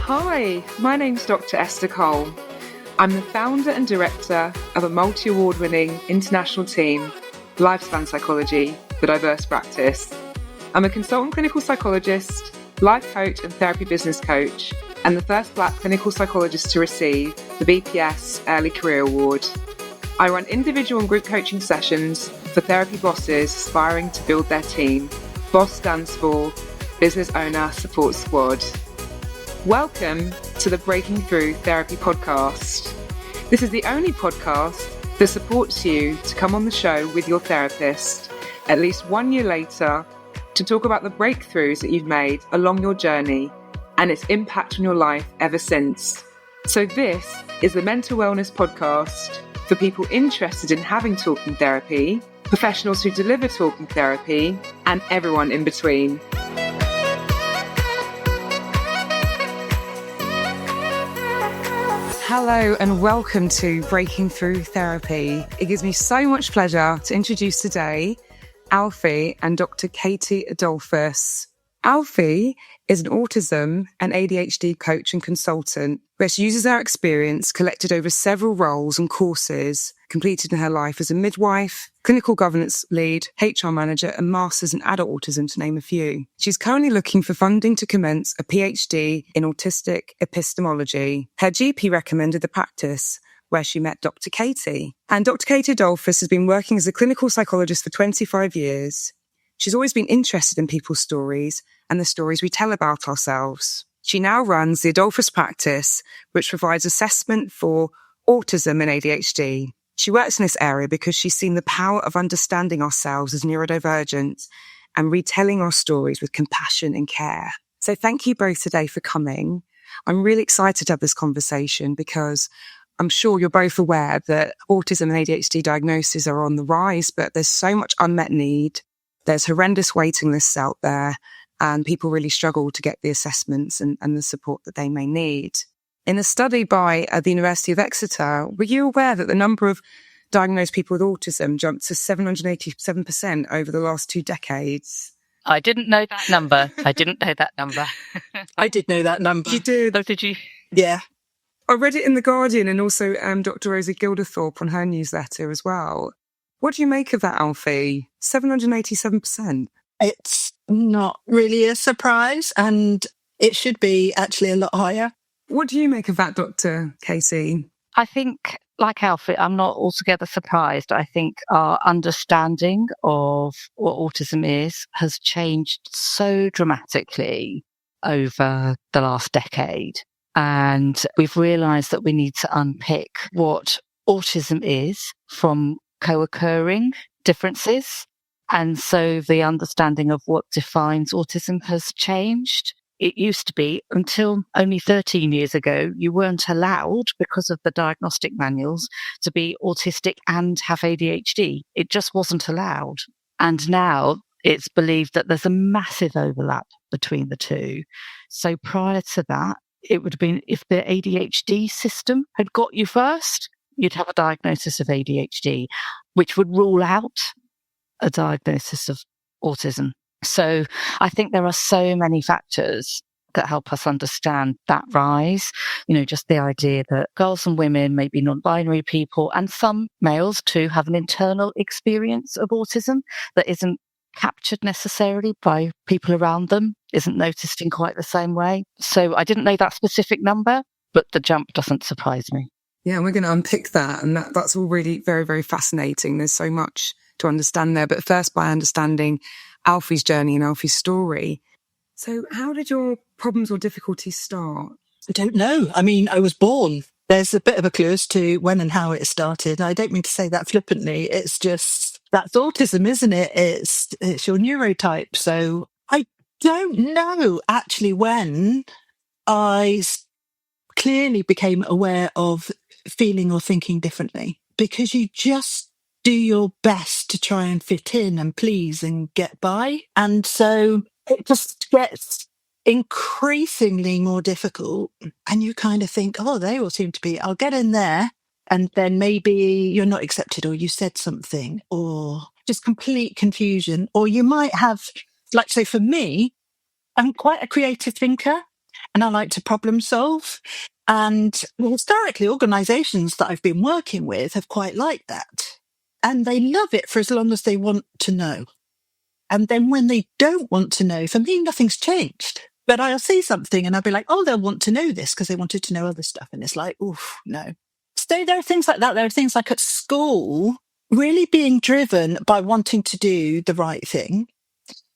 Hi, my name's Dr. Esther Cole. I'm the founder and director of a multi-award-winning international team, Lifespan Psychology, the Diverse Practice. I'm a consultant clinical psychologist, life coach and therapy business coach, and the first Black clinical psychologist to receive the BPS Early Career Award. I run individual and group coaching sessions for therapy bosses aspiring to build their team. BOSS stands for Business Owner Support Squad. Welcome to the Breaking Through Therapy podcast. This is the only podcast that supports you to come on the show with your therapist at least 1 year later to talk about the breakthroughs that you've made along your journey and its impact on your life ever since. So this is the Mental Wellness Podcast for people interested in having talking therapy, professionals who deliver talking therapy, and everyone in between. Hello and welcome to Breaking Through Therapy. It gives me so much pleasure to introduce today Alfi and Dr. Katie Adolphus. Alfi is an autism and ADHD coach and consultant where she uses her experience collected over several roles and courses completed in her life as a midwife, clinical governance lead, HR manager, and masters in adult autism, to name a few. She's currently looking for funding to commence a PhD in autistic epistemology. Her GP recommended the practice where she met Dr. Katie. And Dr. Katie Adolphus has been working as a clinical psychologist for 25 years. She's always been interested in people's stories and the stories we tell about ourselves. She now runs the Adolphus practice, which provides assessment for autism and ADHD. She works in this area because she's seen the power of understanding ourselves as neurodivergent and retelling our stories with compassion and care. So thank you both today for coming. I'm really excited to have this conversation because I'm sure you're both aware that autism and ADHD diagnoses are on the rise, but there's so much unmet need. There's horrendous waiting lists out there, and people really struggle to get the assessments and the support that they may need. In a study by the University of Exeter, were you aware that the number of diagnosed people with autism jumped to 787% over the last 2 decades? I didn't know that number. I did know that number. You did? Oh, did you? Yeah. I read it in The Guardian and also Dr. Rosie Gilderthorpe on her newsletter as well. What do you make of that, Alfie? 787%. It's not really a surprise, and it should be actually a lot higher. What do you make of that, Dr. Casey? I think, like Alfie, I'm not altogether surprised. I think our understanding of what autism is has changed so dramatically over the last decade. And we've realised that we need to unpick what autism is from co-occurring differences. And so the understanding of what defines autism has changed. It used to be, until only 13 years ago, you weren't allowed, because of the diagnostic manuals, to be autistic and have ADHD. It just wasn't allowed. And now it's believed that there's a massive overlap between the two. So prior to that, it would have been, if the ADHD system had got you first, you'd have a diagnosis of ADHD, which would rule out a diagnosis of autism. So I think there are so many factors that help us understand that rise. Just the idea that girls and women may be non-binary people, and some males too have an internal experience of autism that isn't captured necessarily by people around them, isn't noticed in quite the same way. So I didn't know that specific number, but the jump doesn't surprise me. Yeah, and we're going to unpick that. And that's all really very, very fascinating. There's so much to understand there. But first, by understanding Alfie's journey and Alfie's story. So how did your problems or difficulties start? I don't know. I was born. There's a bit of a clue as to when and how it started. I don't mean to say that flippantly. It's just, that's autism, isn't it? It's your neurotype. So I don't know actually when I clearly became aware of feeling or thinking differently, because you just do your best to try and fit in and please and get by. And so it just gets increasingly more difficult. And you kind of think, oh, they all seem to be, I'll get in there. And then maybe you're not accepted, or you said something, or just complete confusion. Or you might have, like, say for me, I'm quite a creative thinker. and I like to problem solve. And historically, organisations that I've been working with have quite liked that. And they love it for as long as they want to know. And then when they don't want to know, for me, nothing's changed. But I'll see something and I'll be like, oh, they'll want to know this because they wanted to know other stuff. And it's like, oof, no. So there are things like that. There are things like at school, really being driven by wanting to do the right thing.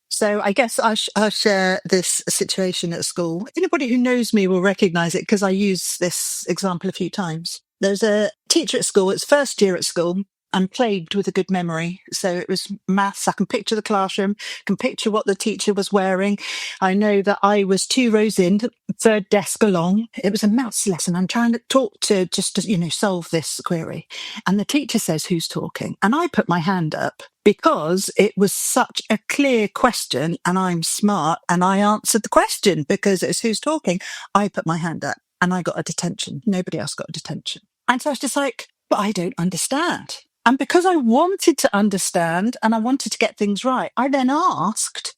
So I guess I'll share this situation at school. Anybody who knows me will recognise it because I use this example a few times. There's a teacher at school, it's first year at school. I'm plagued with a good memory. So it was maths. I can picture the classroom, can picture what the teacher was wearing. I know that I was 2 rows in, third desk along. It was a maths lesson. I'm trying to talk to just to, solve this query. And the teacher says, who's talking? And I put my hand up because it was such a clear question and I'm smart and I answered the question because it's who's talking. I put my hand up and I got a detention. Nobody else got a detention. And so I was just like, but I don't understand. And because I wanted to understand and I wanted to get things right, I then asked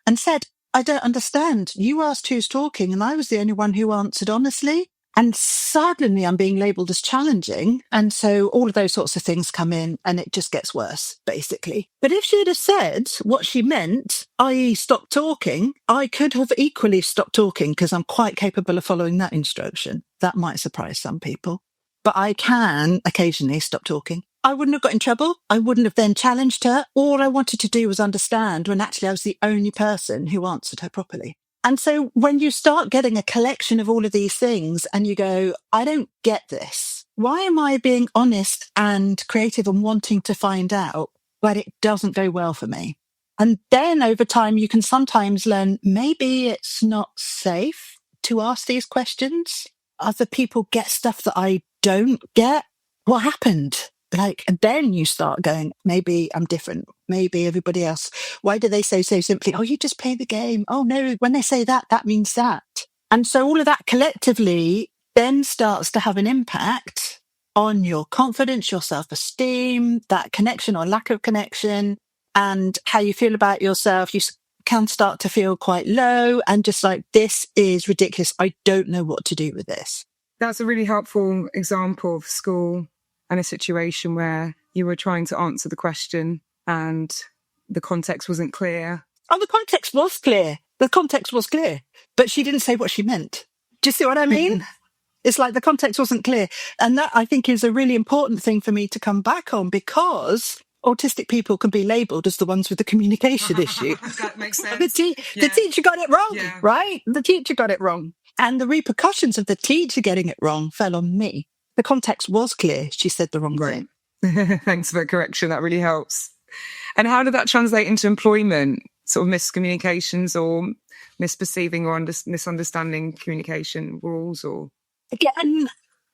and said, I don't understand. You asked who's talking and I was the only one who answered honestly. And suddenly I'm being labelled as challenging. And so all of those sorts of things come in and it just gets worse, basically. But if she had have said what she meant, i.e. stop talking, I could have equally stopped talking because I'm quite capable of following that instruction. That might surprise some people. But I can occasionally stop talking. I wouldn't have got in trouble. I wouldn't have then challenged her. All I wanted to do was understand when actually I was the only person who answered her properly. And so when you start getting a collection of all of these things and you go, I don't get this. Why am I being honest and creative and wanting to find out, but it doesn't go well for me? And then over time, you can sometimes learn maybe it's not safe to ask these questions. Other people get stuff that I don't get. What happened? And then you start going, maybe I'm different. Maybe everybody else. Why do they say so simply? Oh, you just play the game. Oh no, when they say that, that means that. And so all of that collectively then starts to have an impact on your confidence, your self-esteem, that connection or lack of connection, and how you feel about yourself. You can start to feel quite low and just like, this is ridiculous. I don't know what to do with this. That's a really helpful example of school and a situation where you were trying to answer the question and the context wasn't clear. Oh, the context was clear. The context was clear, but she didn't say what she meant. Do you see what I mean? It's like the context wasn't clear. And that, I think, is a really important thing for me to come back on because autistic people can be labelled as the ones with the communication issue. That makes sense. The teacher got it wrong, right? The teacher got it wrong. And the repercussions of the teacher getting it wrong fell on me. The context was clear. She said the wrong thing. Thanks for the correction. That really helps. And how did that translate into employment? Sort of miscommunications or misperceiving or misunderstanding communication rules? Or again,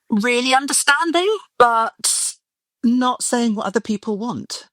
really understanding, but not saying what other people want.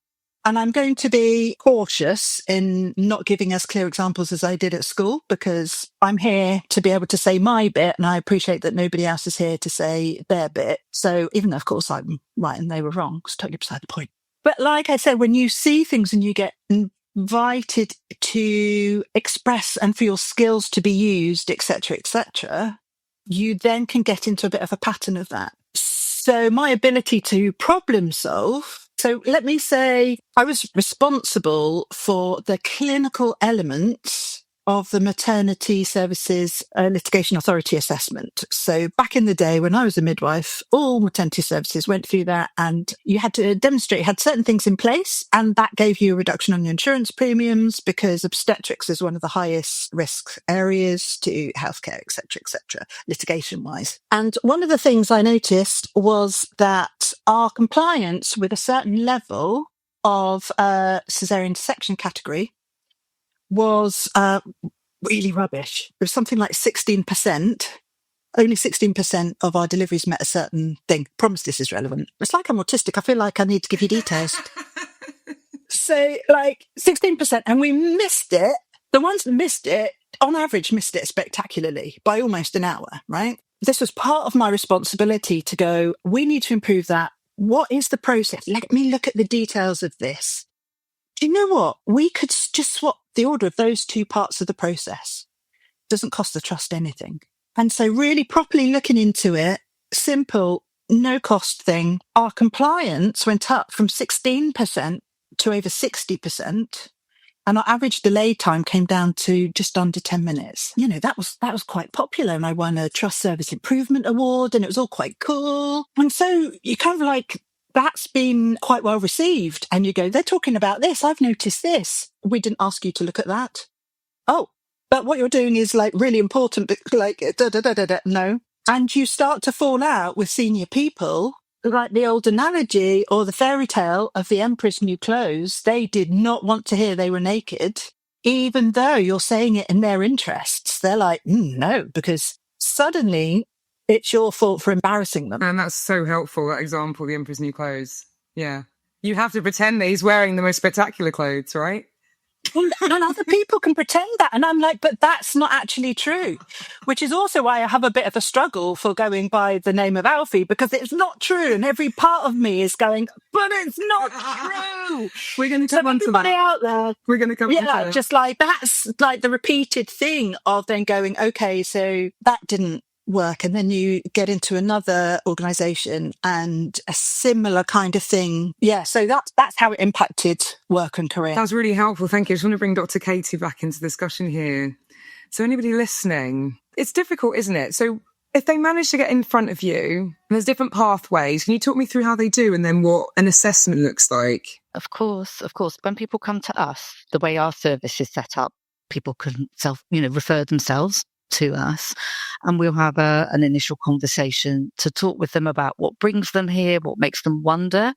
And I'm going to be cautious in not giving as clear examples as I did at school because I'm here to be able to say my bit and I appreciate that nobody else is here to say their bit. So even though, of course, I'm right and they were wrong, it's totally beside the point. But like I said, when you see things and you get invited to express and for your skills to be used, etc., you then can get into a bit of a pattern of that. So my ability to problem solve. So let me say I was responsible for the clinical elements of the maternity services litigation authority assessment. So back in the day when I was a midwife, all maternity services went through that and you had to demonstrate you had certain things in place and that gave you a reduction on your insurance premiums because obstetrics is one of the highest risk areas to healthcare, etc., litigation wise. And one of the things I noticed was that our compliance with a certain level of caesarean section category was really rubbish. It was something like 16%. Only 16% of our deliveries met a certain thing. Promise this is relevant. It's like I'm autistic. I feel like I need to give you details. So like 16%, and we missed it. The ones that missed it, on average, missed it spectacularly by almost an hour, right? This was part of my responsibility to go, we need to improve that. What is the process? Let me look at the details of this. Do you know what? We could just swap the order of those two parts of the process. It doesn't cost the trust anything. And so really properly looking into it, simple, no cost thing. Our compliance went up from 16% to over 60%. And our average delay time came down to just under 10 minutes. You know, that was quite popular. And I won a Trust Service Improvement Award, and it was all quite cool. And so you kind of like, that's been quite well received. And you go, they're talking about this. I've noticed this. We didn't ask you to look at that. Oh, but what you're doing is like really important, but like, no. And you start to fall out with senior people. Like the old analogy or the fairy tale of the Emperor's New Clothes, they did not want to hear they were naked, even though you're saying it in their interests. They're like, no, because suddenly it's your fault for embarrassing them. And that's so helpful, that example, the Emperor's New Clothes. Yeah. You have to pretend that he's wearing the most spectacular clothes, right? And other people can pretend that. And I'm like, but that's not actually true, which is also why I have a bit of a struggle for going by the name of Alfi, because it's not true. And every part of me is going, but it's not true. We're going to come on to that. Out there. We're going to come on to that. Just like that's like the repeated thing of then going, okay, so that didn't work, and then you get into another organization and a similar kind of thing. So that's how it impacted work and career. That was really helpful, thank you. I just want to bring Dr. Katie back into the discussion here. So anybody listening, it's difficult, isn't it? So if they manage to get in front of you, there's different pathways. Can you talk me through how they do and then what an assessment looks like? Of course. When people come to us, the way our service is set up, people can refer themselves to us, and we'll have an initial conversation to talk with them about what brings them here, what makes them wonder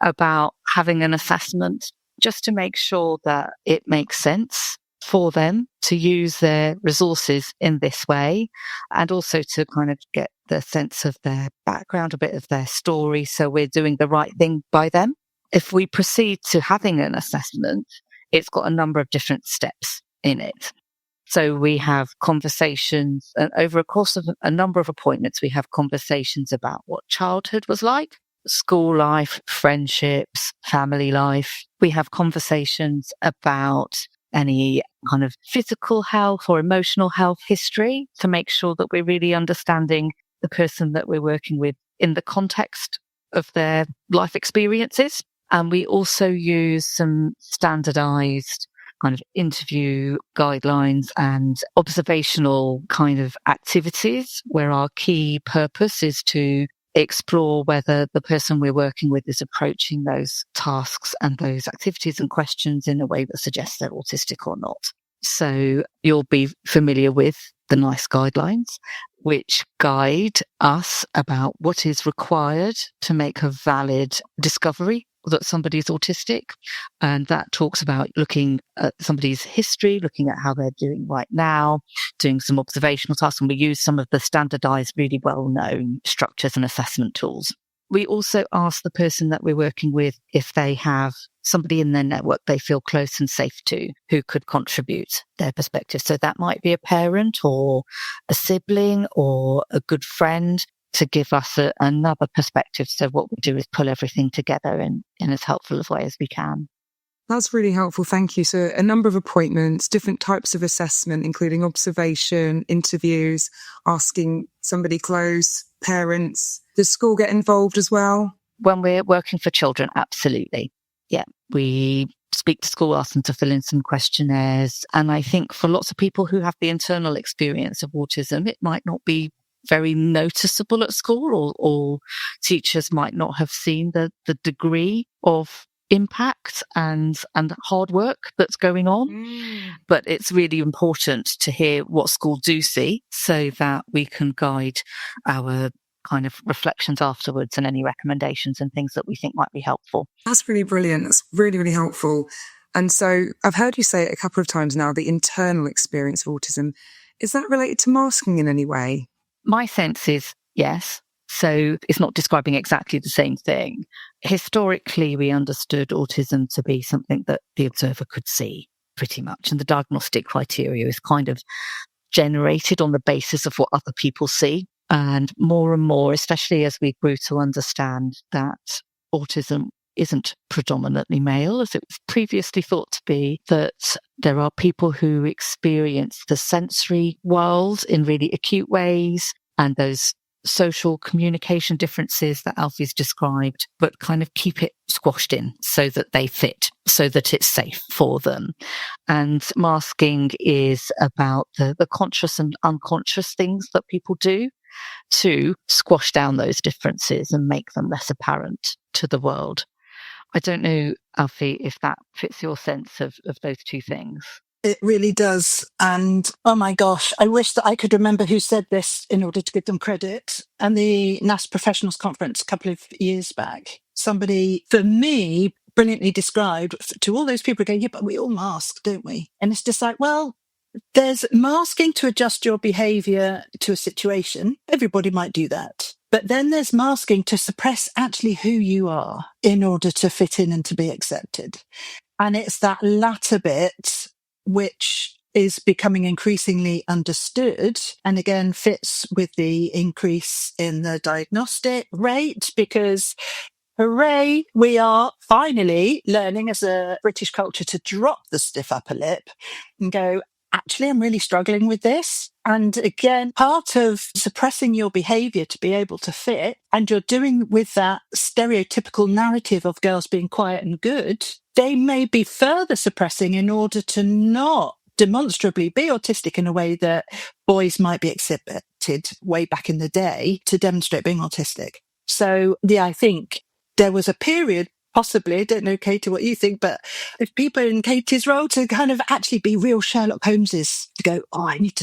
about having an assessment, just to make sure that it makes sense for them to use their resources in this way, and also to kind of get the sense of their background, a bit of their story, so we're doing the right thing by them. If we proceed to having an assessment, it's got a number of different steps in it. So we have conversations, and over a course of a number of appointments, we have conversations about what childhood was like, school life, friendships, family life. We have conversations about any kind of physical health or emotional health history to make sure that we're really understanding the person that we're working with in the context of their life experiences. And we also use some standardized kind of interview guidelines and observational kind of activities, where our key purpose is to explore whether the person we're working with is approaching those tasks and those activities and questions in a way that suggests they're autistic or not. So you'll be familiar with the NICE guidelines, which guide us about what is required to make a valid discovery that somebody's autistic. And that talks about looking at somebody's history, looking at how they're doing right now, doing some observational tasks. And we use some of the standardized, really well-known structures and assessment tools. We also ask the person that we're working with if they have somebody in their network they feel close and safe to who could contribute their perspective. So that might be a parent or a sibling or a good friend to give us another perspective. So what we do is pull everything together in as helpful a way as we can. That's really helpful. Thank you. So a number of appointments, different types of assessment, including observation, interviews, asking somebody close, parents. Does school get involved as well? When we're working for children, absolutely. Yeah. We speak to school, ask them to fill in some questionnaires. And I think for lots of people who have the internal experience of autism, it might not be very noticeable at school, or teachers might not have seen the degree of impact and hard work that's going on. But it's really important to hear what school do see so that we can guide our kind of reflections afterwards and any recommendations and things that we think might be helpful. That's really brilliant. That's really, really helpful. And so I've heard you say it a couple of times now, the internal experience of autism. Is that related to masking in any way? My sense is yes. So it's not describing exactly the same thing. Historically, we understood autism to be something that the observer could see pretty much. And the diagnostic criteria is kind of generated on the basis of what other people see. And more, especially as we grew to understand that autism isn't predominantly male, as it was previously thought to be, that there are people who experience the sensory world in really acute ways, and those social communication differences that Alfi's described, but kind of keep it squashed in so that they fit, so that it's safe for them. And masking is about the conscious and unconscious things that people do to squash down those differences and make them less apparent to the world. I don't know, Alfi, if that fits your sense of those two things. It really does. And oh my gosh, I wish that I could remember who said this in order to give them credit. And the NAS Professionals Conference a couple of years back, somebody, for me, brilliantly described to all those people going, yeah, but we all mask, don't we? And it's just like, well, there's masking to adjust your behavior to a situation. Everybody might do that. But then there's masking to suppress actually who you are in order to fit in and to be accepted. And it's that latter bit which is becoming increasingly understood, and again fits with the increase in the diagnostic rate, because hooray, we are finally learning as a British culture to drop the stiff upper lip and go, actually, I'm really struggling with this. And again, part of suppressing your behavior to be able to fit, and you're doing with that stereotypical narrative of girls being quiet and good, they may be further suppressing in order to not demonstrably be autistic in a way that boys might be exhibited way back in the day to demonstrate being autistic. So, yeah, I think there was a period, possibly, I don't know, Katie, what you think, but if people in Katie's role to kind of actually be real Sherlock Holmeses, to go, oh, I need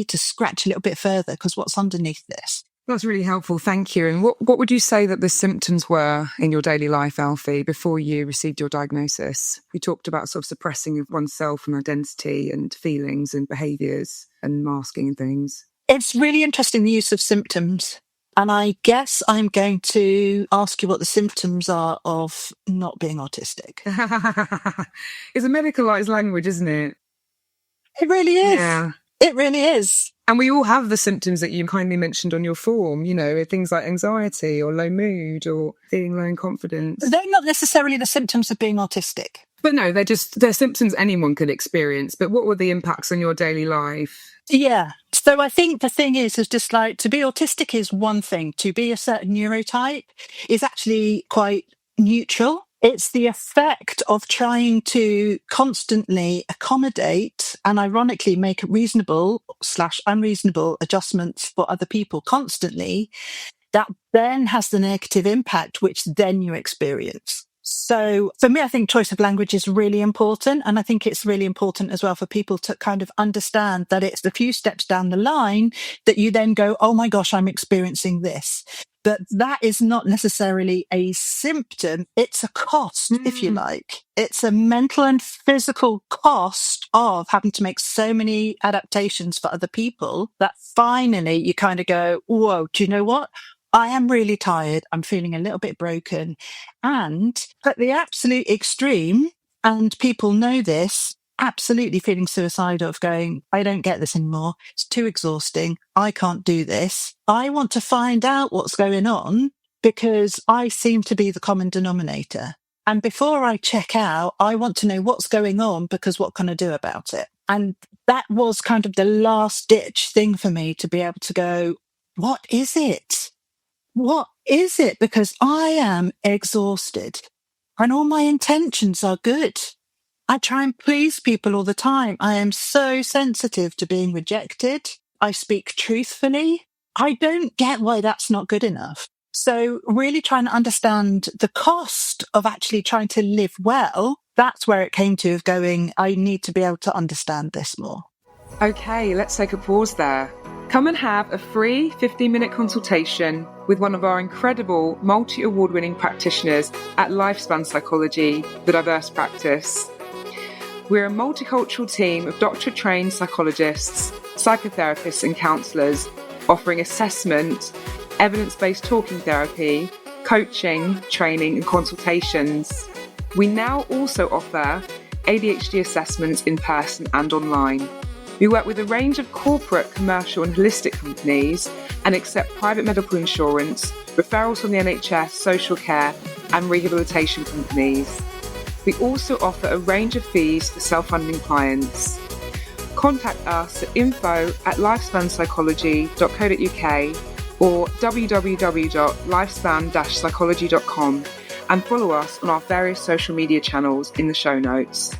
to scratch a little bit further because what's underneath this? That's really helpful. Thank you. And what would you say that the symptoms were in your daily life, Alfi, before you received your diagnosis? You talked about sort of suppressing of oneself and identity and feelings and behaviours and masking and things. It's really interesting, the use of symptoms. And I guess I'm going to ask you what the symptoms are of not being autistic. It's a medicalised language, isn't it? It really is. Yeah. It really is. And we all have the symptoms that you kindly mentioned on your form, you know, things like anxiety or low mood or feeling low in confidence. They're not necessarily the symptoms of being autistic. But no, they're symptoms anyone could experience. But what were the impacts on your daily life? Yeah. So I think the thing is just like, to be autistic is one thing. To be a certain neurotype is actually quite neutral. It's the effect of trying to constantly accommodate and ironically make reasonable/unreasonable adjustments for other people constantly, that then has the negative impact, which then you experience. So for me, I think choice of language is really important. And I think it's really important as well for people to kind of understand that it's the few steps down the line that you then go, oh my gosh, I'm experiencing this. But that is not necessarily a symptom. It's a cost, if you like. It's a mental and physical cost of having to make so many adaptations for other people that finally you kind of go, whoa, do you know what? I am really tired. I'm feeling a little bit broken. And at the absolute extreme, and people know this, absolutely feeling suicidal, of going, I don't get this anymore. It's too exhausting. I can't do this. I want to find out what's going on because I seem to be the common denominator. And before I check out, I want to know what's going on because what can I do about it? And that was kind of the last ditch thing for me to be able to go, what is it? What is it? Because I am exhausted and all my intentions are good. I try and please people all the time. I am so sensitive to being rejected. I speak truthfully. I don't get why that's not good enough. So really trying to understand the cost of actually trying to live well, that's where it came to, of going, I need to be able to understand this more. Okay, let's take a pause there. Come and have a free 15-minute consultation with one of our incredible multi-award-winning practitioners at Lifespan Psychology, the Diverse Practice. We're a multicultural team of doctorate-trained psychologists, psychotherapists and counsellors offering assessment, evidence-based talking therapy, coaching, training and consultations. We now also offer ADHD assessments in person and online. We work with a range of corporate, commercial and holistic companies and accept private medical insurance, referrals from the NHS, social care and rehabilitation companies. We also offer a range of fees for self-funding clients. Contact us at info@lifespanpsychology.co.uk or www.lifespan-psychology.com and follow us on our various social media channels in the show notes.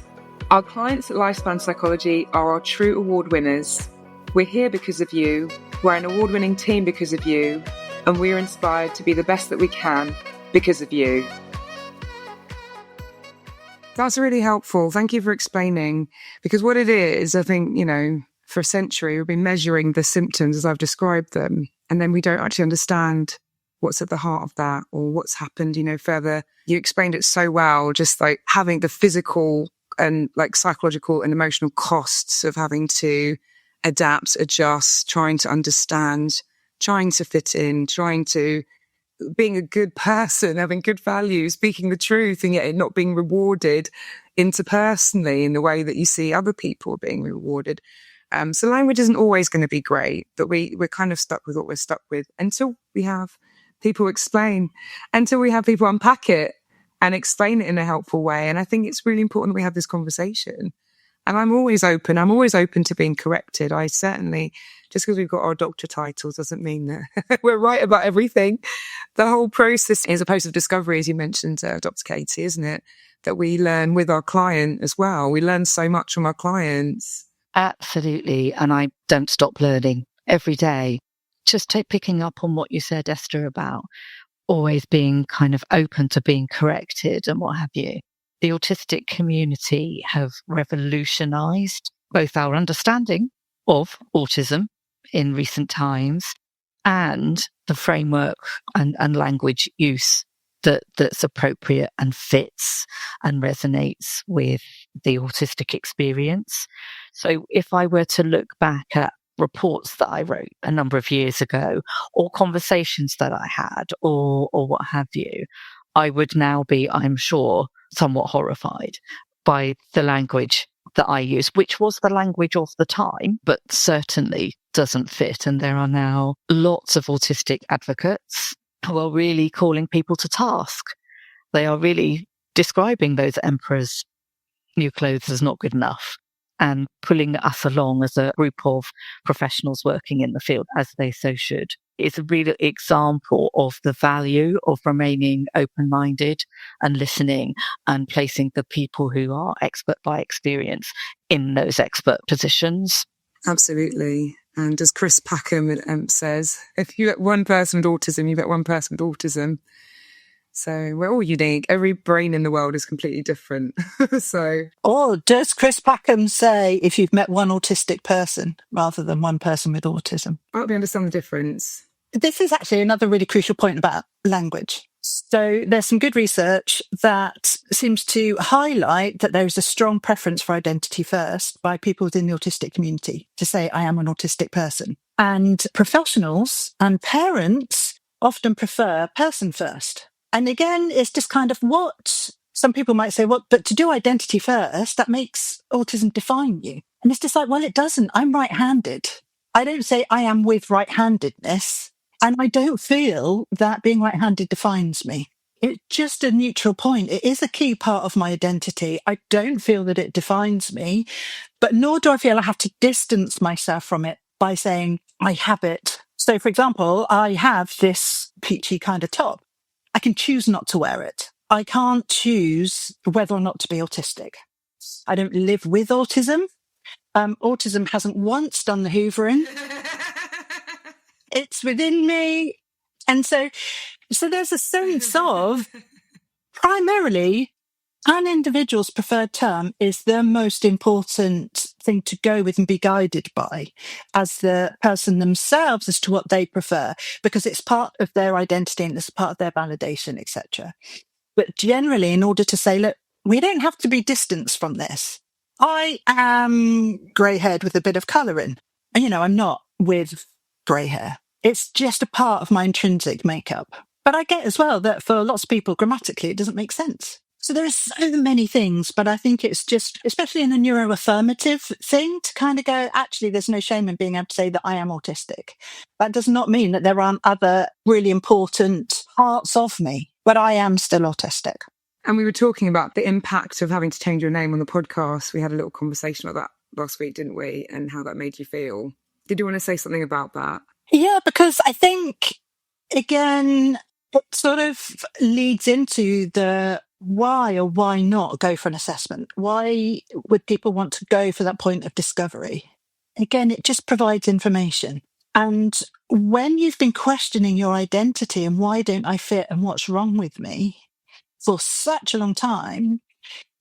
Our clients at Lifespan Psychology are our true award winners. We're here because of you, we're an award-winning team because of you, and we're inspired to be the best that we can because of you. That's really helpful. Thank you for explaining, because what it is, I think, for a century, we've been measuring the symptoms as I've described them, and then we don't actually understand what's at the heart of that or what's happened, further. You explained it so well, just like having the physical and like psychological and emotional costs of having to adapt, adjust, trying to understand, trying to fit in, being a good person, having good values, speaking the truth, and yet it not being rewarded interpersonally in the way that you see other people being rewarded. So language isn't always going to be great, but we're kind of stuck with what we're stuck with until we have people explain, until we have people unpack it and explain it in a helpful way. And I think it's really important that we have this conversation. And I'm always open to being corrected. I certainly, just because we've got our doctor titles doesn't mean that we're right about everything. The whole process is a process of discovery, as you mentioned, Dr. Katie, isn't it? That we learn with our client as well. We learn so much from our clients. Absolutely. And I don't stop learning every day. Just picking up on what you said, Esther, about always being kind of open to being corrected and what have you. The autistic community have revolutionized both our understanding of autism in recent times and the framework and language use that's appropriate and fits and resonates with the autistic experience. So if I were to look back at reports that I wrote a number of years ago, or conversations that I had, or what have you, I would now be, I'm sure, somewhat horrified by the language that I use, which was the language of the time, but certainly doesn't fit. And there are now lots of autistic advocates who are really calling people to task. They are really describing those emperor's new clothes as not good enough and pulling us along as a group of professionals working in the field, as they so should. It's a real example of the value of remaining open-minded and listening and placing the people who are expert by experience in those expert positions. Absolutely. And as Chris Packham says, if you get one person with autism, you get one person with autism. So we're all unique. Every brain in the world is completely different. Or does Chris Packham say if you've met one autistic person rather than one person with autism? I hope you understand the difference. This is actually another really crucial point about language. So there's some good research that seems to highlight that there is a strong preference for identity first by people within the autistic community to say, I am an autistic person. And professionals and parents often prefer person first. And again, it's just kind of what some people might say, well, but to do identity first, that makes autism define you. And it's just like, well, it doesn't. I'm right-handed. I don't say I am with right-handedness. And I don't feel that being right-handed defines me. It's just a neutral point. It is a key part of my identity. I don't feel that it defines me, but nor do I feel I have to distance myself from it by saying I have it. So, for example, I have this peachy kind of top. I can choose not to wear it. I can't choose whether or not to be autistic. I don't live with autism. Autism hasn't once done the hoovering. It's within me. And so there's a sense of primarily an individual's preferred term is the most important thing to go with and be guided by as the person themselves as to what they prefer, because it's part of their identity and it's part of their validation, etc. But generally, in order to say, look, we don't have to be distanced from this. I am grey-haired with a bit of colour in. And, I'm not with grey hair. It's just a part of my intrinsic makeup. But I get as well that for lots of people, grammatically, it doesn't make sense. So there are so many things, but I think it's just, especially in a neuroaffirmative thing, to kind of go, actually, there's no shame in being able to say that I am autistic. That does not mean that there aren't other really important parts of me, but I am still autistic. And we were talking about the impact of having to change your name on the podcast. We had a little conversation about that last week, didn't we? And how that made you feel. Did you want to say something about that? Yeah, because I think, again, it sort of leads into the why or why not go for an assessment. Why would people want to go for that point of discovery? Again, it just provides information. And when you've been questioning your identity and why don't I fit and what's wrong with me for such a long time,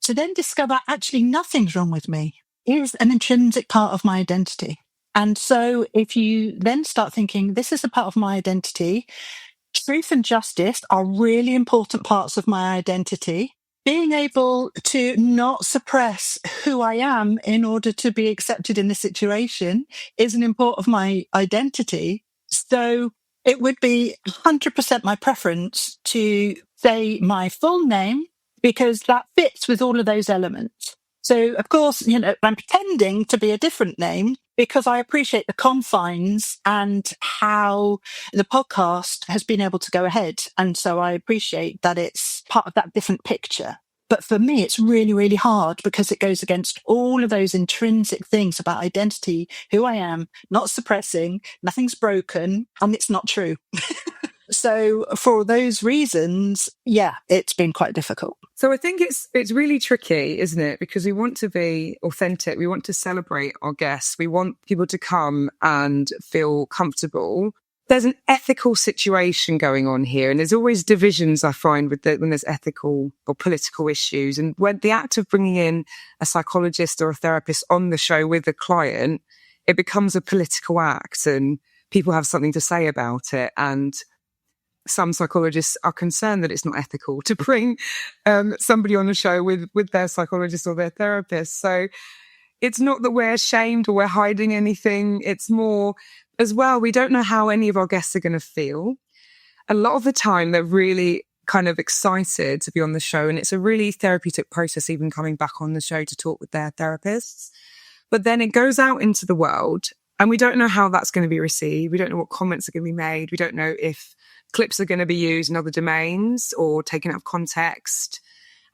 to then discover actually nothing's wrong with me is an intrinsic part of my identity. And so if you then start thinking, this is a part of my identity, truth and justice are really important parts of my identity. Being able to not suppress who I am in order to be accepted in this situation is an important of my identity. So it would be 100% my preference to say my full name because that fits with all of those elements. So, of course, I'm pretending to be a different name because I appreciate the confines and how the podcast has been able to go ahead. And so I appreciate that it's part of that different picture. But for me, it's really, really hard because it goes against all of those intrinsic things about identity, who I am, not suppressing, nothing's broken, and it's not true. So for those reasons, yeah, it's been quite difficult. So I think it's really tricky, isn't it? Because we want to be authentic. We want to celebrate our guests. We want people to come and feel comfortable. There's an ethical situation going on here. And there's always divisions, I find, when there's ethical or political issues. And when the act of bringing in a psychologist or a therapist on the show with a client, it becomes a political act and people have something to say about it. And some psychologists are concerned that it's not ethical to bring somebody on the show with their psychologist or their therapist. So it's not that we're ashamed or we're hiding anything. It's more as well, we don't know how any of our guests are going to feel. A lot of the time, they're really kind of excited to be on the show. And it's a really therapeutic process, even coming back on the show to talk with their therapists. But then it goes out into the world and we don't know how that's going to be received. We don't know what comments are going to be made. We don't know if clips are going to be used in other domains or taken out of context.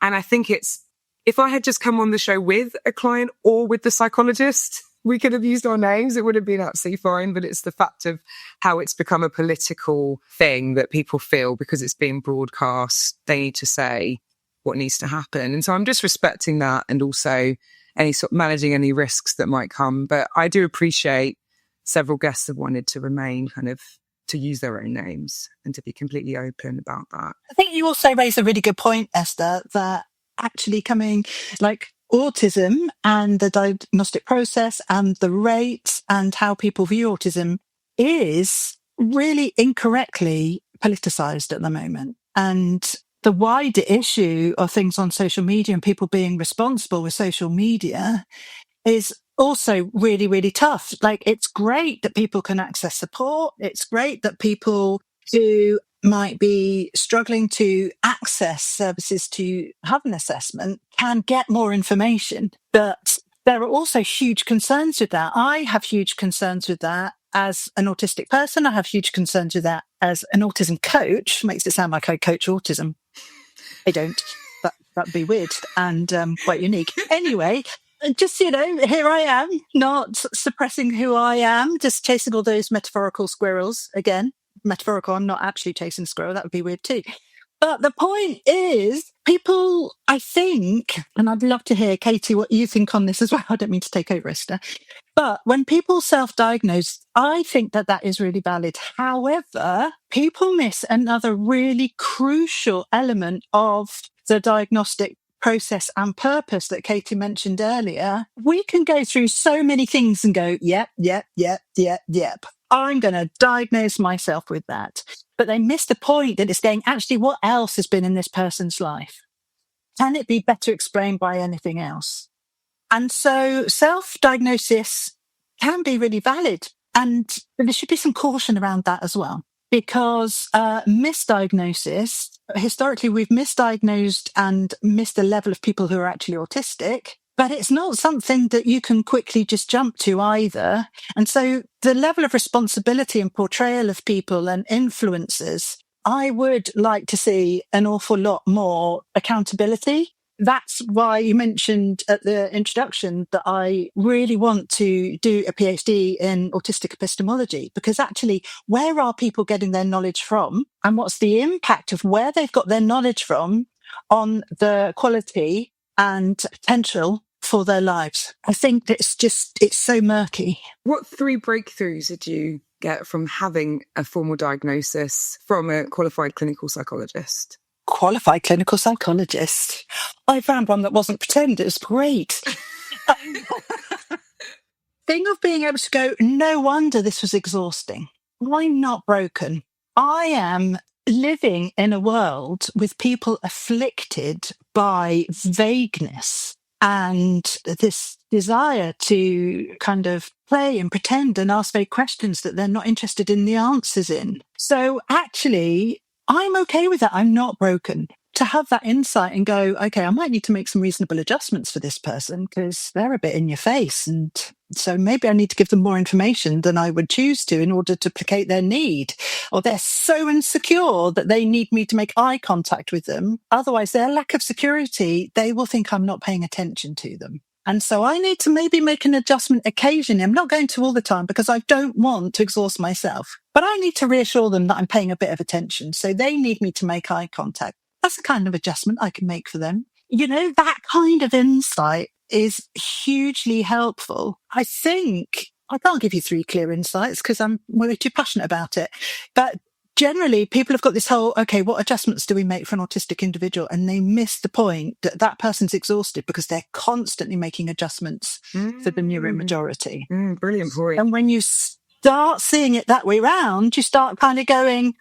And I think if I had just come on the show with a client or with the psychologist, we could have used our names. It would have been absolutely fine. But it's the fact of how it's become a political thing that people feel because it's being broadcast. They need to say what needs to happen. And so I'm just respecting that and also any sort of managing any risks that might come. But I do appreciate several guests have wanted to remain kind of to use their own names and to be completely open about that. I think you also raise a really good point, Esther, that actually coming like autism and the diagnostic process and the rates and how people view autism is really incorrectly politicized at the moment. And the wider issue of things on social media and people being responsible with social media is also really, really tough. Like, it's great that people can access support. It's great that people who might be struggling to access services to have an assessment can get more information. But there are also huge concerns with that. I have huge concerns with that as an autistic person. I have huge concerns with that as an autism coach. Makes it sound like I coach autism. I don't. That'd be weird and quite unique. Anyway, just, here I am, not suppressing who I am, just chasing all those metaphorical squirrels. Again, metaphorical, I'm not actually chasing a squirrel. That would be weird too. But the point is, people, I think, and I'd love to hear, Katie, what you think on this as well. I don't mean to take over, Esther. But when people self-diagnose, I think that is really valid. However, people miss another really crucial element of the diagnostic process and purpose that Katie mentioned earlier. We can go through so many things and go, yep. I'm going to diagnose myself with that. But they miss the point that it's saying, actually, what else has been in this person's life? Can it be better explained by anything else? And so self-diagnosis can be really valid. And there should be some caution around that as well. because misdiagnosis, historically, we've misdiagnosed and missed the level of people who are actually autistic. But it's not something that you can quickly just jump to either. And so the level of responsibility and portrayal of people and influencers, I would like to see an awful lot more accountability. That's why you mentioned at the introduction that I really want to do a PhD in autistic epistemology, because actually, where are people getting their knowledge from? And what's the impact of where they've got their knowledge from on the quality and potential for their lives? I think it's so murky. What 3 breakthroughs did you get from having a formal diagnosis from a qualified clinical psychologist? Qualified clinical psychologist. I found one that wasn't pretend. It was great. Thing of being able to go, no wonder this was exhausting. I'm not broken. I am living in a world with people afflicted by vagueness and this desire to kind of play and pretend and ask vague questions that they're not interested in the answers in. So actually, I'm okay with that. I'm not broken. To have that insight and go, okay, I might need to make some reasonable adjustments for this person because they're a bit in your face. And so maybe I need to give them more information than I would choose to in order to placate their need. Or they're so insecure that they need me to make eye contact with them. Otherwise, their lack of security, they will think I'm not paying attention to them. And so I need to maybe make an adjustment occasionally. I'm not going to all the time because I don't want to exhaust myself. But I need to reassure them that I'm paying a bit of attention. So they need me to make eye contact. That's the kind of adjustment I can make for them. You know, that kind of insight is hugely helpful. I think I can't give you 3 clear insights because I'm way too passionate about it. But generally, people have got this whole, okay, what adjustments do we make for an autistic individual? And they miss the point that that person's exhausted because they're constantly making adjustments for the neuromajority. Brilliant point. And when you start seeing it that way round, you start kind of going,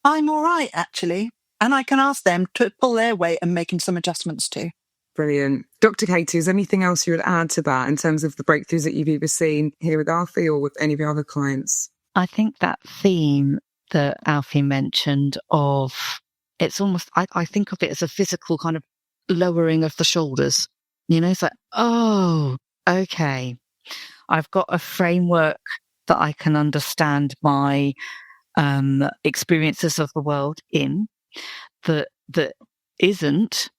I'm all right, actually. And I can ask them to pull their weight and making some adjustments too. Brilliant. Dr. Katie, is there anything else you would add to that in terms of the breakthroughs that you've either seen here with Alfi or with any of your other clients? I think that theme that Alfie mentioned of, it's almost, I think of it as a physical kind of lowering of the shoulders. You know, it's like, oh, okay. I've got a framework that I can understand my experiences of the world in, that isn't,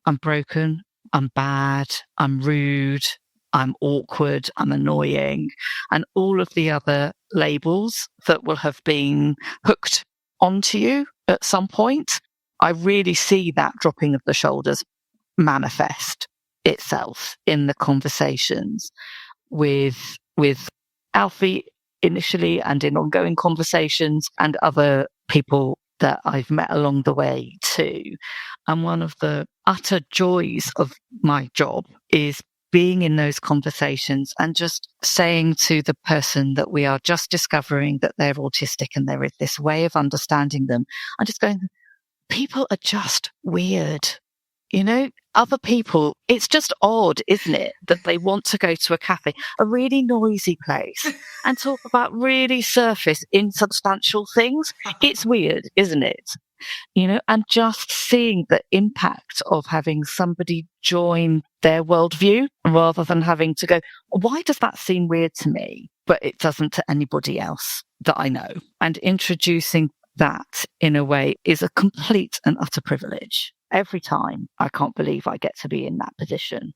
I'm broken, I'm bad, I'm rude, I'm awkward, I'm annoying, and all of the other labels that will have been hooked onto you at some point. I really see that dropping of the shoulders manifest itself in the conversations with Alfie initially and in ongoing conversations and other people that I've met along the way too. And one of the utter joys of my job is being in those conversations and just saying to the person that we are just discovering that they're autistic and there is this way of understanding them. I'm just going, people are just weird. You know, other people, it's just odd, isn't it, that they want to go to a cafe, a really noisy place, and talk about really surface, insubstantial things. It's weird, isn't it? You know, and just seeing the impact of having somebody join their worldview rather than having to go, why does that seem weird to me? But it doesn't to anybody else that I know. And introducing that in a way is a complete and utter privilege. Every time, I can't believe I get to be in that position.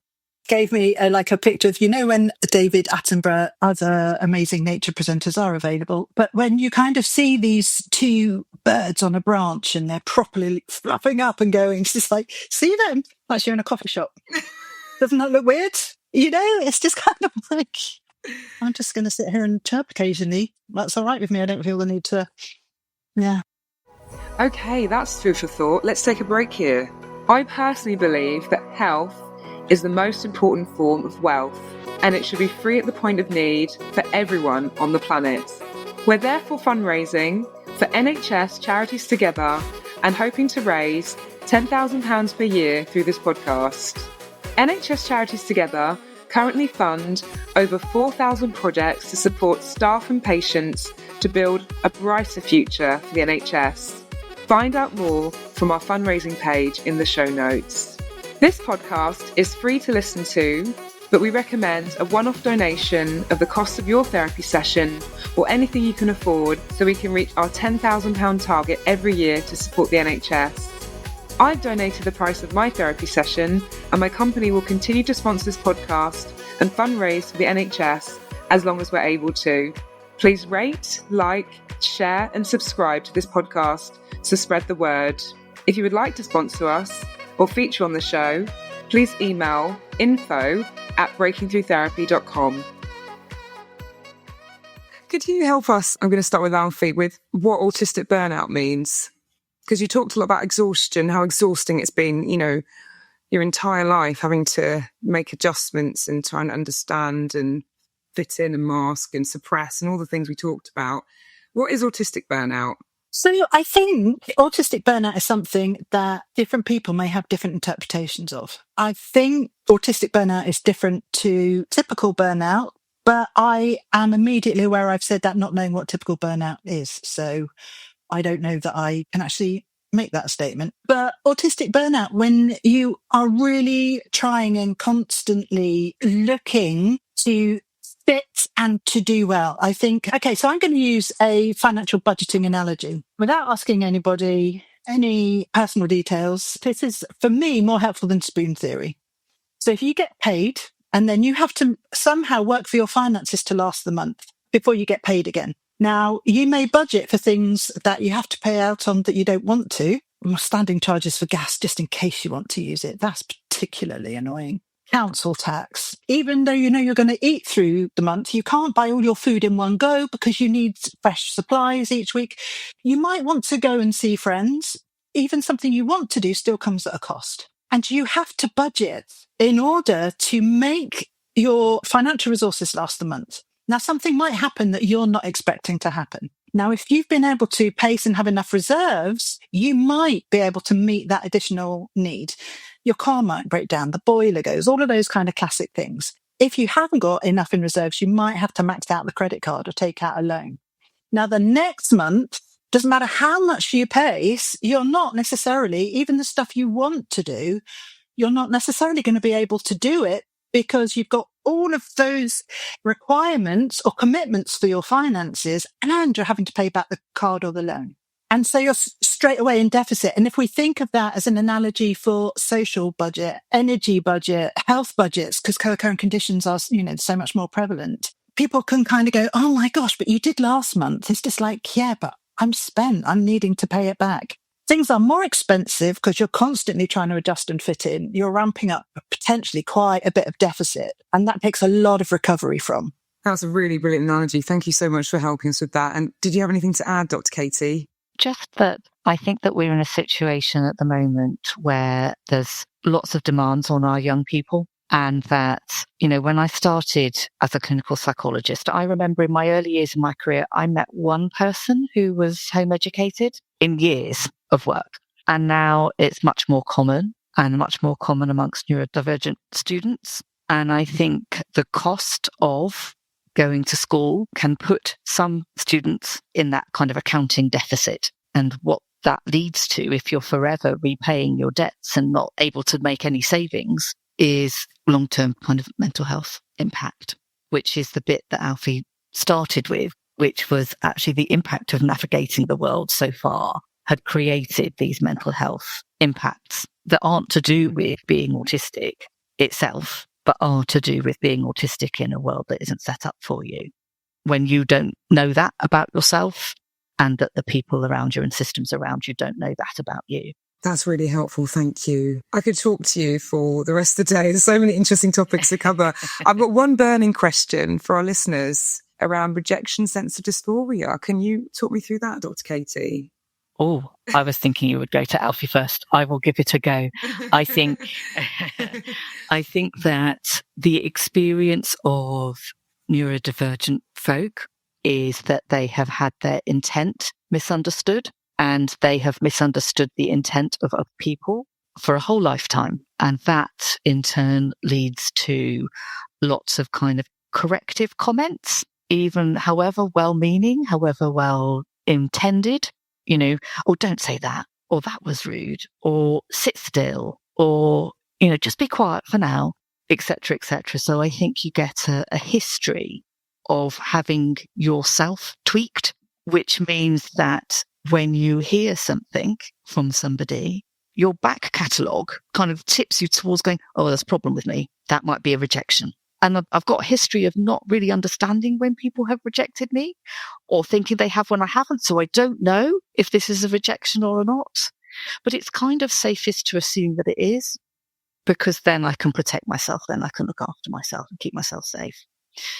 Gave me a picture of, you know, when David Attenborough, other amazing nature presenters are available, but when you kind of see these 2 birds on a branch and they're properly fluffing up and going, it's just like, see them? Like you're in a coffee shop. Doesn't that look weird? You know, it's just kind of like, I'm just going to sit here and chirp occasionally. That's all right with me. I don't feel the need to, yeah. Okay, that's food for thought. Let's take a break here. I personally believe that health is the most important form of wealth, and it should be free at the point of need for everyone on the planet. We're therefore fundraising for NHS Charities Together and hoping to raise £10,000 per year through this podcast. NHS Charities Together currently fund over 4,000 projects to support staff and patients to build a brighter future for the NHS. Find out more from our fundraising page in the show notes. This podcast is free to listen to, but we recommend a one-off donation of the cost of your therapy session or anything you can afford so we can reach our £10,000 target every year to support the NHS. I've donated the price of my therapy session, and my company will continue to sponsor this podcast and fundraise for the NHS as long as we're able to. Please rate, like, share and subscribe to this podcast to spread the word. If you would like to sponsor us or feature on the show, please email info@breakingthroughtherapy.com. Could you help us, I'm going to start with Alfi, with what autistic burnout means? Because you talked a lot about exhaustion, how exhausting it's been, your entire life having to make adjustments and try and understand and fit in and mask and suppress and all the things we talked about. What is autistic burnout? So I think autistic burnout is something that different people may have different interpretations of. I think autistic burnout is different to typical burnout, but I am immediately aware I've said that not knowing what typical burnout is. So I don't know that I can actually make that statement. But autistic burnout, when you are really trying and constantly looking to fit and to do well, I think, okay, so I'm going to use a financial budgeting analogy without asking anybody any personal details. This is, for me, more helpful than spoon theory. So if you get paid and then you have to somehow work for your finances to last the month before you get paid again. Now, you may budget for things that you have to pay out on that you don't want to. Standing charges for gas, just in case you want to use it. That's particularly annoying. Council tax. Even though you know you're going to eat through the month, you can't buy all your food in one go because you need fresh supplies each week. You might want to go and see friends. Even something you want to do still comes at a cost. And you have to budget in order to make your financial resources last the month. Now, something might happen that you're not expecting to happen. Now, if you've been able to pace and have enough reserves, you might be able to meet that additional need. Your car might break down, the boiler goes, all of those kind of classic things. If you haven't got enough in reserves, you might have to max out the credit card or take out a loan. Now, the next month, doesn't matter how much you pace, you're not necessarily, even the stuff you want to do, you're not necessarily going to be able to do it because you've got all of those requirements or commitments for your finances and you're having to pay back the card or the loan. And so you're straight away in deficit. And if we think of that as an analogy for social budget, energy budget, health budgets, because co-occurring conditions are, so much more prevalent, people can kind of go, oh my gosh, but you did last month. It's just like, yeah, but I'm spent. I'm needing to pay it back. Things are more expensive because you're constantly trying to adjust and fit in. You're ramping up potentially quite a bit of deficit, and that takes a lot of recovery from. That's a really brilliant analogy. Thank you so much for helping us with that. And did you have anything to add, Dr. Katie? Just that I think that we're in a situation at the moment where there's lots of demands on our young people. And that, when I started as a clinical psychologist, I remember in my early years of my career, I met one person who was home educated in years of work. And now it's much more common and much more common amongst neurodivergent students. And I think the cost of going to school can put some students in that kind of accounting deficit. And what that leads to, if you're forever repaying your debts and not able to make any savings, is long-term kind of mental health impact, which is the bit that Alfi started with, which was actually the impact of navigating the world so far had created these mental health impacts that aren't to do with being autistic itself, but are to do with being autistic in a world that isn't set up for you. When you don't know that about yourself and that the people around you and systems around you don't know that about you. That's really helpful. Thank you. I could talk to you for the rest of the day. There's so many interesting topics to cover. I've got one burning question for our listeners around rejection sensitive dysphoria. Can you talk me through that, Dr. Katie? Oh, I was thinking you would go to Alfi first. I will give it a go. I think that the experience of neurodivergent folk is that they have had their intent misunderstood, and they have misunderstood the intent of other people for a whole lifetime. And that in turn leads to lots of kind of corrective comments, even however well-meaning, however well-intended, oh, don't say that, or that was rude, or sit still, or, just be quiet for now, etc., etc. So I think you get a history of having yourself tweaked, which means that when you hear something from somebody, your back catalogue kind of tips you towards going, oh, there's a problem with me. That might be a rejection. And I've got a history of not really understanding when people have rejected me or thinking they have when I haven't. So I don't know if this is a rejection or not. But it's kind of safest to assume that it is, because then I can protect myself. Then I can look after myself and keep myself safe.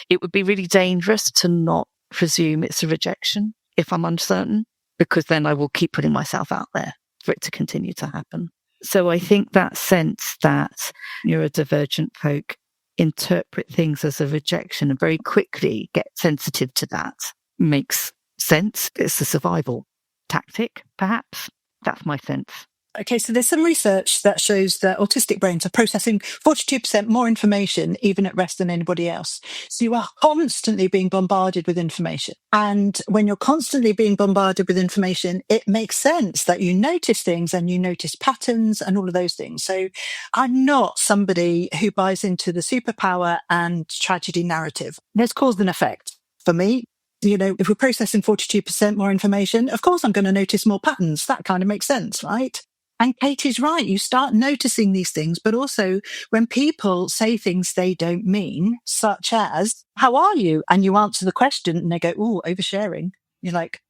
It would be really dangerous to not presume it's a rejection if I'm uncertain, because then I will keep putting myself out there for it to continue to happen. So I think that sense that neurodivergent folk interpret things as a rejection and very quickly get sensitive to that makes sense. It's a survival tactic, perhaps. That's my sense. Okay, so there's some research that shows that autistic brains are processing 42% more information even at rest than anybody else. So you are constantly being bombarded with information. And when you're constantly being bombarded with information, it makes sense that you notice things and you notice patterns and all of those things. So I'm not somebody who buys into the superpower and tragedy narrative. There's cause and effect for me. If we're processing 42% more information, of course I'm going to notice more patterns. That kind of makes sense, right? And Katie's right. You start noticing these things, but also when people say things they don't mean, such as, how are you? And you answer the question and they go, ooh, oversharing. You're like,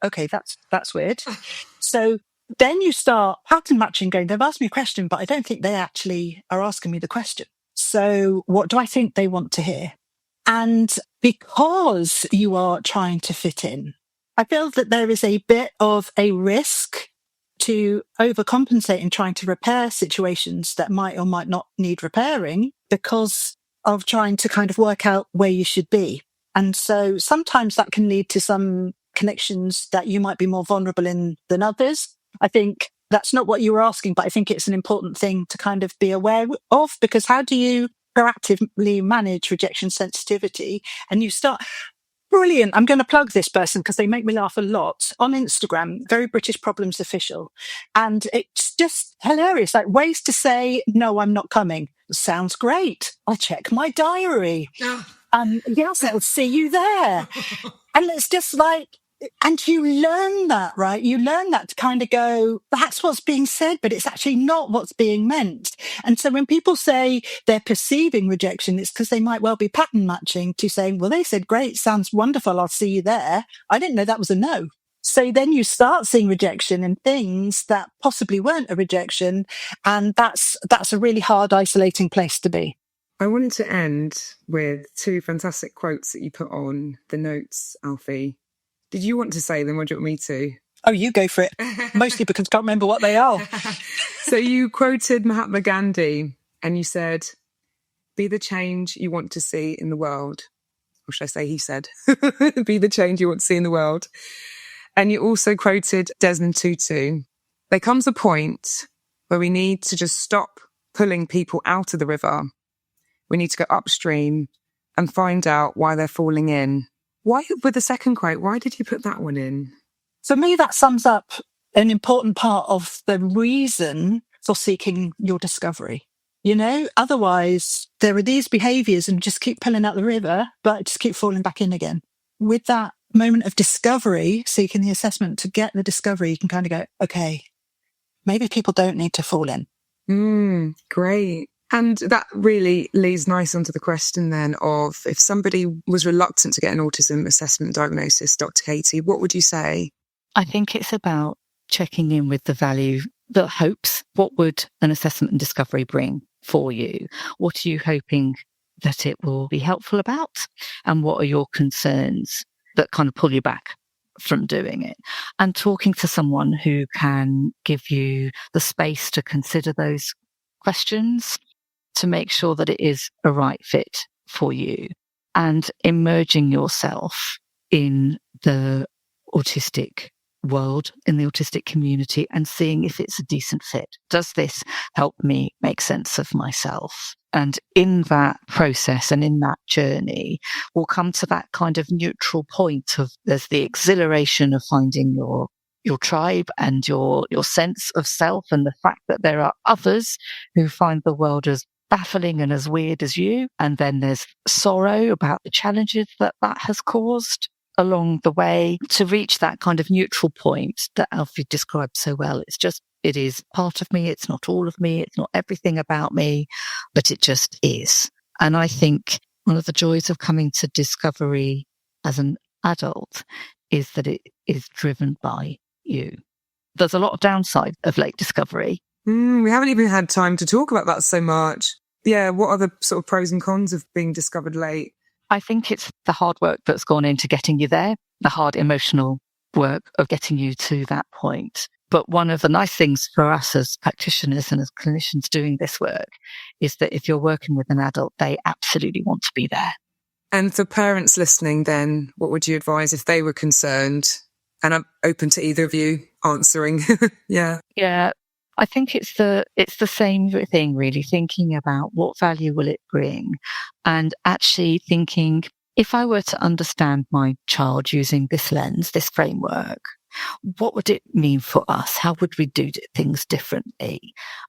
okay, that's weird. So then you start pattern matching, going, they've asked me a question, but I don't think they actually are asking me the question. So what do I think they want to hear? And because you are trying to fit in, I feel that there is a bit of a risk to overcompensate in trying to repair situations that might or might not need repairing because of trying to kind of work out where you should be. And so sometimes that can lead to some connections that you might be more vulnerable in than others. I think that's not what you were asking, but I think it's an important thing to kind of be aware of, because how do you proactively manage rejection sensitivity? And you start... Brilliant. I'm going to plug this person because they make me laugh a lot. On Instagram, Very British Problems Official. And it's just hilarious. Like, ways to say, no, I'm not coming. Sounds great. I'll check my diary. Yes, I'll see you there. And it's just like, and you learn that, right? You learn that to kind of go, that's what's being said, but it's actually not what's being meant. And so when people say they're perceiving rejection, it's because they might well be pattern matching to saying, well, they said, great, sounds wonderful, I'll see you there. I didn't know that was a no. So then you start seeing rejection in things that possibly weren't a rejection. And that's a really hard, isolating place to be. I wanted to end with two fantastic quotes that you put on the notes, Alfi. Did you want to say them or do you want me to? Oh, you go for it. Mostly because I can't remember what they are. So you quoted Mahatma Gandhi and you said, be the change you want to see in the world. Or should I say he said, be the change you want to see in the world. And you also quoted Desmond Tutu. There comes a point where we need to just stop pulling people out of the river. We need to go upstream and find out why they're falling in. Why, with the second quote, why did you put that one in? For me, that sums up an important part of the reason for seeking your discovery. Otherwise there are these behaviours and just keep pulling out the river, but just keep falling back in again. With that moment of discovery, seeking the assessment to get the discovery, you can kind of go, okay, maybe people don't need to fall in. Great. And that really leads nice onto the question then of, if somebody was reluctant to get an autism assessment diagnosis, Dr. Katie, what would you say? I think it's about checking in with the value, the hopes. What would an assessment and discovery bring for you? What are you hoping that it will be helpful about? And what are your concerns that kind of pull you back from doing it? And talking to someone who can give you the space to consider those questions, to make sure that it is a right fit for you, and immersing yourself in the autistic world, in the autistic community, and seeing if it's a decent fit. Does this help me make sense of myself? And in that process and in that journey, we'll come to that kind of neutral point of there's the exhilaration of finding your tribe and your sense of self, and the fact that there are others who find the world as baffling and as weird as you. And then there's sorrow about the challenges that has caused along the way to reach that kind of neutral point that Alfi described so well. It is part of me. It's not all of me. It's not everything about me, but it just is. And I think one of the joys of coming to discovery as an adult is that it is driven by you. There's a lot of downside of late discovery. We haven't even had time to talk about that so much. Yeah, what are the sort of pros and cons of being discovered late? I think it's the hard work that's gone into getting you there, the hard emotional work of getting you to that point. But one of the nice things for us as practitioners and as clinicians doing this work is that if you're working with an adult, they absolutely want to be there. And for parents listening then, what would you advise if they were concerned? And I'm open to either of you answering. Yeah. Yeah. I think it's the same thing, really, thinking about what value will it bring, and actually thinking, if I were to understand my child using this lens, this framework, what would it mean for us? How would we do things differently?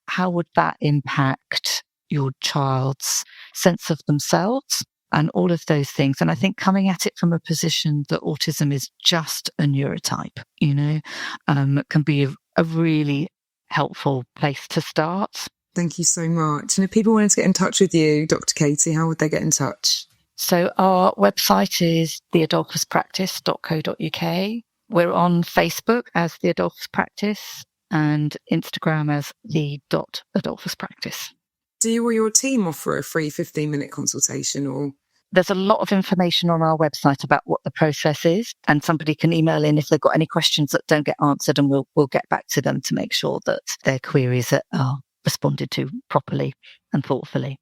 How would that impact your child's sense of themselves and all of those things? And I think coming at it from a position that autism is just a neurotype, can be a really helpful place to start. Thank you so much. And if people wanted to get in touch with you, Dr. Katie, how would they get in touch? So our website is theadolphuspractice.co.uk. We're on Facebook as the Adolphus Practice and Instagram as the.adolphuspractice. Do you or your team offer a free 15-minute consultation or? There's a lot of information on our website about what the process is, and somebody can email in if they've got any questions that don't get answered, and we'll get back to them to make sure that their queries are responded to properly and thoughtfully.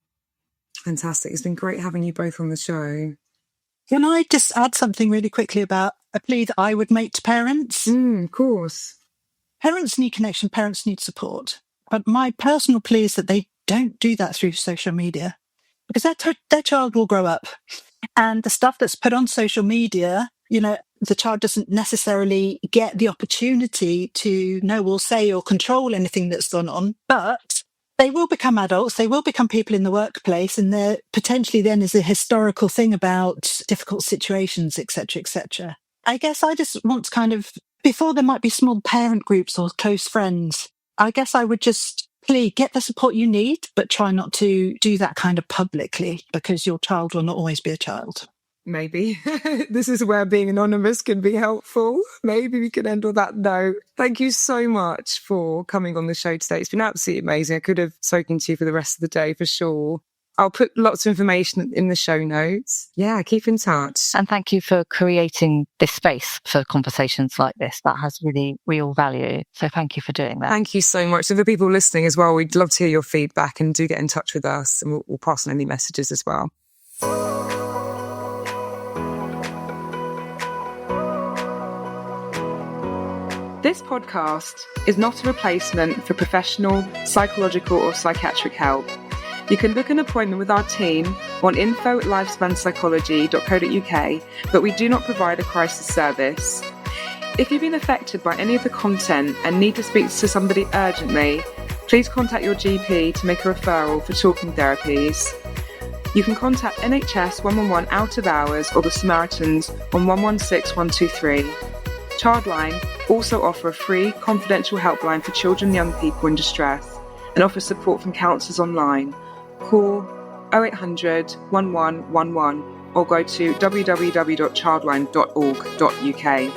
Fantastic. It's been great having you both on the show. Can I just add something really quickly about a plea that I would make to parents? Of course. Parents need connection, parents need support. But my personal plea is that they don't do that through social media, because their child will grow up. And the stuff that's put on social media, the child doesn't necessarily get the opportunity to know or say or control anything that's gone on, but they will become adults, they will become people in the workplace, and there potentially then is a historical thing about difficult situations, etc., etc. I guess I just want to kind of, before there might be small parent groups or close friends, I guess I would just please get the support you need, but try not to do that kind of publicly, because your child will not always be a child. Maybe. This is where being anonymous can be helpful. Maybe we can end on that note. Thank you so much for coming on the show today. It's been absolutely amazing. I could have spoken to you for the rest of the day for sure. I'll put lots of information in the show notes. Yeah, keep in touch. And thank you for creating this space for conversations like this. That has really real value. So thank you for doing that. Thank you so much. And for people listening as well, we'd love to hear your feedback, and do get in touch with us, and we'll pass on any messages as well. This podcast is not a replacement for professional, psychological or psychiatric help. You can book an appointment with our team on info@lifespanpsychology.co.uk, but we do not provide a crisis service. If you've been affected by any of the content and need to speak to somebody urgently, please contact your GP to make a referral for talking therapies. You can contact NHS 111 out of hours or the Samaritans on 116 123. Childline also offer a free confidential helpline for children and young people in distress, and offer support from counsellors online. Call 0800 1111 or go to www.childline.org.uk.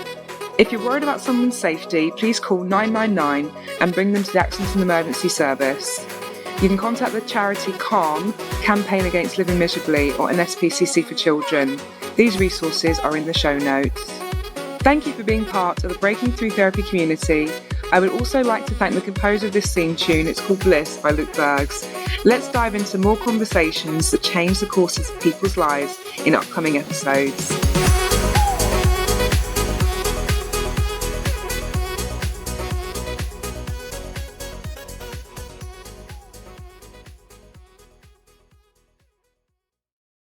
If you're worried about someone's safety, please call 999 and bring them to the Accident and Emergency Service. You can contact the charity CALM, Campaign Against Living Miserably, or NSPCC for Children. These resources are in the show notes. Thank you for being part of the Breaking Through Therapy community. I would also like to thank the composer of this theme tune. It's called Bliss by Luke Bergs. Let's dive into more conversations that change the courses of people's lives in upcoming episodes.